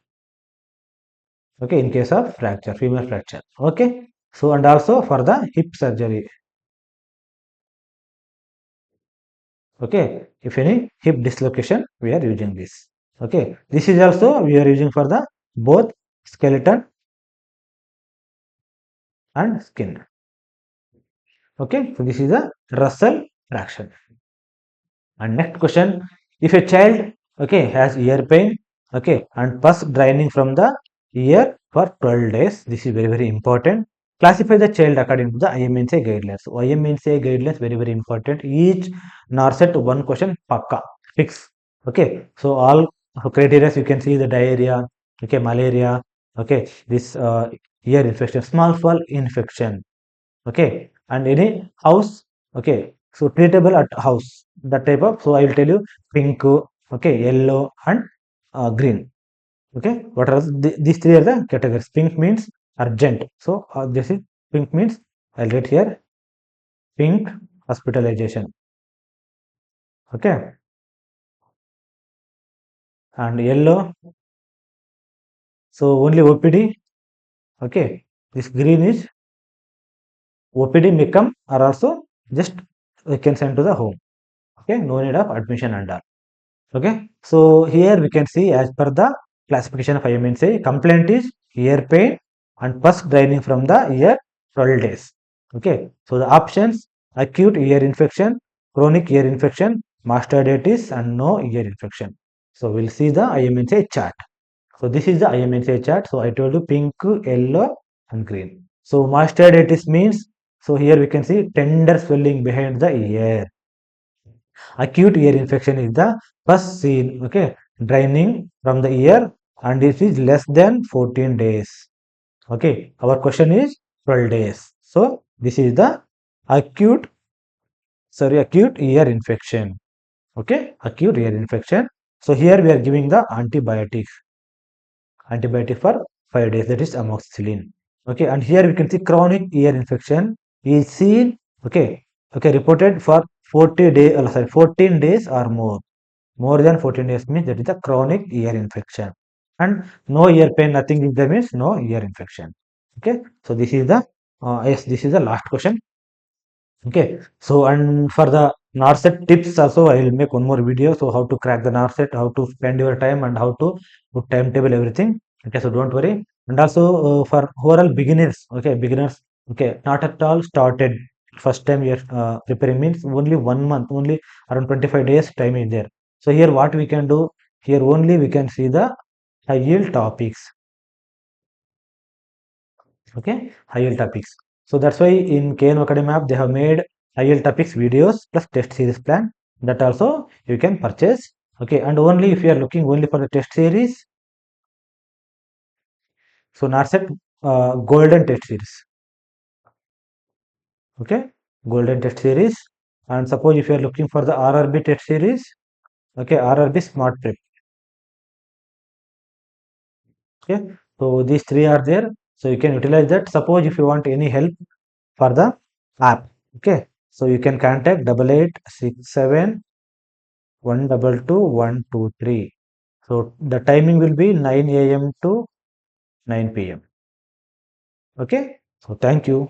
Okay, in case of fracture, femur fracture. Okay, so and also for the hip surgery. Okay, if any hip dislocation, we are using this. Okay, this is also we are using for the both skeleton and skin. Okay, so this is a Russell fraction. And next question, if a child, okay, has ear pain, okay, and pus draining from the ear for 12 days, this is very important. Classify the child according to the IMCI guidelines. So IMCI guidelines very important. Each NORCET one question pakka fix. Okay, so all criteria you can see the diarrhea, okay, malaria, okay, this ear infection, small infection, okay, and any house, okay, so treatable at house, that type of, so I will tell you pink, okay, yellow and green. Okay, what are these three are the categories. Pink means urgent, so this is pink means I'll write here pink hospitalization, okay, and yellow, so only OPD, okay, this green is OPD may come or also just we can send to the home, okay, no need of admission and all. Okay, so here we can see as per the classification of IMCI, complaint is ear pain and pus draining from the ear 12 days. Okay, so the options acute ear infection, chronic ear infection, mastoiditis, and no ear infection. So we'll see the IMCI chart. So this is the IMCI chart. So I told you pink, yellow, and green. So mastoiditis means, so here we can see tender swelling behind the ear. Acute ear infection is the pus seen, okay, draining from the ear, and it is less than 14 days. Okay, our question is 12 days. So this is the acute, acute ear infection. Okay, acute ear infection. So here we are giving the antibiotic for 5 days, that is amoxicillin. Okay, and here we can see chronic ear infection is seen, okay, reported for 40 day, sorry, 14 days or more than 14 days means that is a chronic ear infection, and no ear pain, nothing if there means no ear infection. Okay, so this is the yes, this is the last question. Okay, so and for the NORCET tips also I will make one more video. So how to crack the NORCET, how to spend your time, and how to put timetable everything. Okay, so don't worry. And also for overall beginners, okay, okay, not at all started. First time you're preparing means only 1 month, only around 25 days time is there. So here what we can do, here only we can see the high yield topics. Okay, high yield topics. So that's why in KNO Academy app they have made high yield topics videos plus test series plan, that also you can purchase. Okay, and only if you are looking only for the test series, so NARCET golden test series. Okay, golden test series. And suppose if you are looking for the RRB test series, okay, RRB smart prep. Okay, so these three are there, so you can utilize that. Suppose if you want any help for the app, okay, so you can contact 8867 122 123. So the timing will be 9 a.m. to 9 p.m. Okay, so thank you.